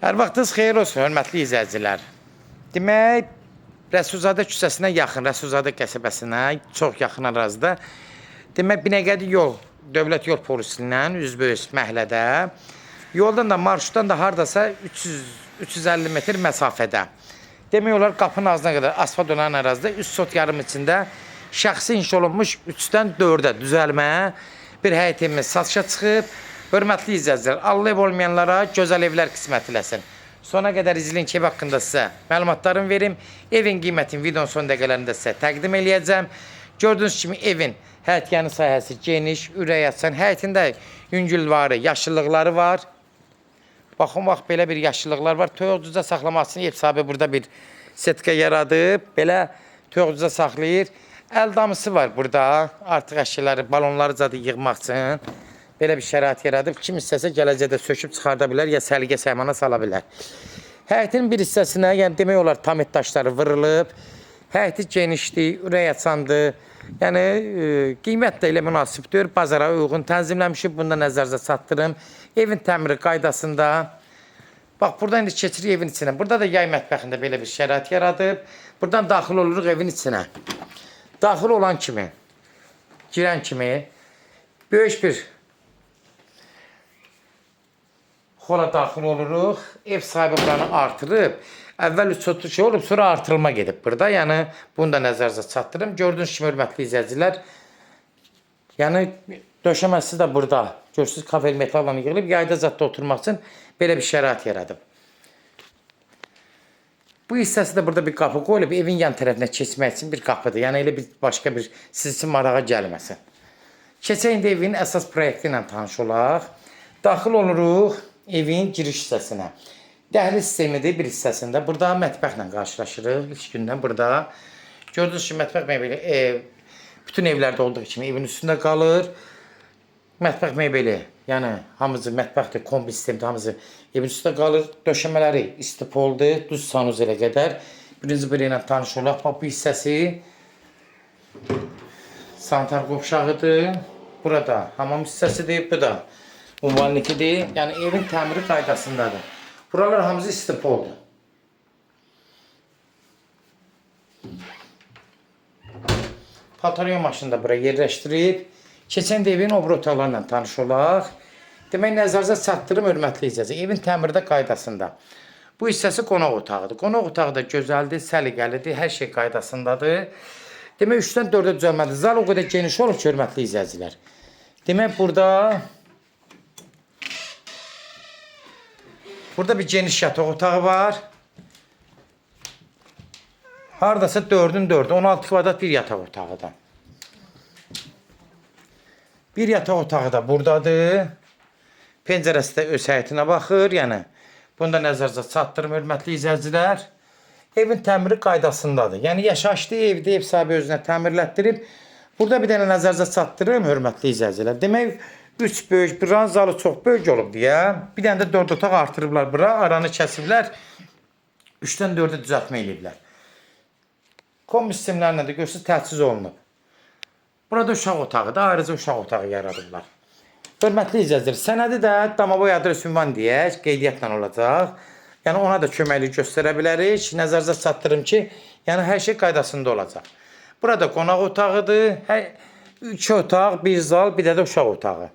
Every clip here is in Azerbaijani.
Hər vaxtınız xeyir olsun, hörmətli izləyicilər. Demək, Rəsulzadə küçəsinə yaxın, Rəsulzadə qəsəbəsinə çox yaxın ərazidə. Demək, Binəqədi yol, dövlət yol polisindən üzbəüz məhəllədə. Yoldan da, marşrutdan da hardasa 350 metr məsafədə. Demək olar, qapının ağzına qədər asfalt olan ərazidə 3 sot yarım içində şəxsi inşa olunmuş 3-dən 4-ə düzəlmə bir həyət evimiz satışa çıxıb. Hörmətli izləyicilər, Allah ev olmayanlara gözəl evlər qismət eləsin. Sona qədər izləyin ki, ev haqqında sizə məlumatlarımı verim. Evin qiymətini videonun son dəqiqələrində sizə təqdim eləyəcəm. Gördüyünüz kimi evin həyətyanı sahəsi geniş, ürək açan, həyətində yüngülvarı, yaşıllıqları var. Baxın, bax, belə bir yaşıllıqlar var. Toyuqcuza saxlamasını ev sahibi burada bir setka yaradıb. Belə toyuqcuza saxlayır. Əl damısı var burada. Artıq əşyaları, balonları zadı yığmaq üçün. Belə bir şərait yaradıb. Kim istəsə gələcəkdə söküb çıxarda bilər, ya səliqə səymana sala bilər. Həyətin bir hissəsinə, yəni demək olar, tamit daşları vırılıb. Həyəti genişdir, ürək açandır. Yəni, qiymət də elə münasibdir. Bazara uyğun tənzimləmişim. Bunda nəzərinizə çatdırım. Evin təmiri qaydasında. Bax, buradan indi keçirik evin içinə. Burada da yay mətbəxində belə bir şərait yaradıb. Buradan daxil oluruq evin içinə. Daxil olan kimi, girən kimi böyük bir xola daxil oluruq. Ev sahibi buranı artırıb. Əvvəl 3 şey olub, sonra artırılma gedib burada. Yəni, bunu da nəzərinizə çatdırım. Gördüyünüz kimi, hörmətli izləyicilər, yəni, döşəməsi də burada. Görürsünüz, kafel metalla yığılıb. Yayda zadda oturmaq üçün belə bir şərait yaradıb. Bu hissəsi də burada bir qapı qoyulub. Evin yan tərəfinə keçmək üçün bir qapıdır. Yəni, elə bir başqa bir siz üçün marağa gəlməsin. Keçək indi evin əsas proyekti ilə tanış olaq. Daxil oluruq evin giriş hissəsinə. Dəhliz sistemidir bir hissəsində. Burada mətbəxlə qarşılaşırıq. İlk gündən burada. Gördüyünüz kimi, mətbəx mebeli bütün evlərdə olduğu kimi evin üstündə qalır. Mətbəx mebeli, yəni hamısı mətbəxdir, kombi sistemdir, hamısı evin üstündə qalır. Döşəmələri istipoldur, düz sanuzelə qədər. Birinci biri ilə tanış olaq. Bax, bu hissəsi sanitar qovşağıdır. Burada hamam hissəsidir, bu da ünvanlikidir. Yəni, evin təmiri qaydasındadır. Buralar hamısı istipoldur. Paltaryon maşını da bura yerləşdirib. Keçən də evin o biri otaqlarla tanış olaq. Demək, nəzərinizə çatdırım, hörmətli izləyicilər. Evin təmirdə qaydasında. Bu hissəsi qonaq otağıdır. Qonaq otağı da gözəldir, səliqəlidir, hər şey qaydasındadır. Demək, 3-dən 4-ə düzəlmədir. Zal o qədər geniş olur ki, hörmətli izləyicilər. Demək, burada bir geniş yataq otağı var. Haradasa 4-ün 4'ü, 16 kvadrat bir yataq otağıdır. Bir yataq otağı da buradadır. Pəncərəsi də öz həyətinə baxır. Yəni, bunu da nəzərinizə çatdırım, hörmətli izləyicilər. Evin təmiri qaydasındadır. Yəni, yaşayışlı evdə ev sahibi özünə təmirlətdirib. Burada bir dənə nəzərinizə çatdırım, hörmətli izləyicilər. Demək, 3 böyük, buranın zalı çox böyük olub deyə. Bir dənə də 4 otaq artırıblar bura. Aranı kəsiblər. 3-dən 4'ə düzəltmə eləyiblər. Kombi sistemlərinə də görürsünüz, təhsiz olunub. Burada uşaq otağıdır. Ayrıca uşaq otağı yaradıblar. Hörmətli izləyicilər, sənədi də Damaboy adres ünvan deyək, qeydiyyatla olacaq. Yəni, ona da köməklik göstərə bilərik. Nəzərinizə çatdırım ki, yəni hər şey qaydasında olacaq. Burada qonaq otağıdır. 2 otaq, bir zal, bir də uşaq otağı.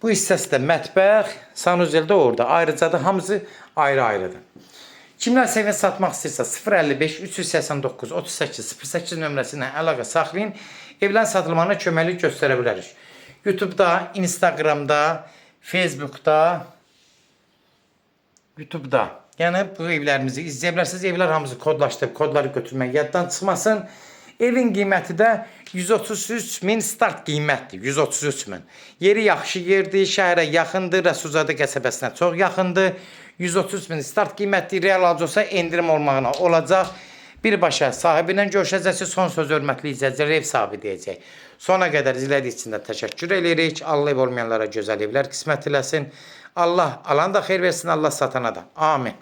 Bu hissəsi də mətbəx, sanuzel də orada. Ayrıca da hamısı ayrı-ayrıdır. Kimlər sevə satmaq istəyirsə 055 389 38 08 nömrəsi ilə əlaqə saxlayın. Evlərin satılmağına köməklik göstərə bilərik. YouTube'da, Instagram'da, Facebook'da, YouTube'da. Yəni, bu evlərimizi izləyə bilərsiniz. Evlər hamısı kodlaşdırıb, kodları götürmək yaddan çıxmasın. Evin qiyməti də 133.000 start qiymətdir, 133.000. Yeri yaxşı yerdir, şəhərə yaxındır, Rəsulzadə qəsəbəsinə çox yaxındır. 133.000 start qiymətdir, real olsa endirim olmağına olacaq. Birbaşa sahibi ilə görüşəcəksiniz, son söz hörmətli izləyicilər ev sahibi deyəcək. Sona qədər izlədiyi üçün də təşəkkür edirik. Allah ev olmayanlara gözəl evlər qismət eləsin. Allah alan da xeyir versin, Allah satana da. Amin.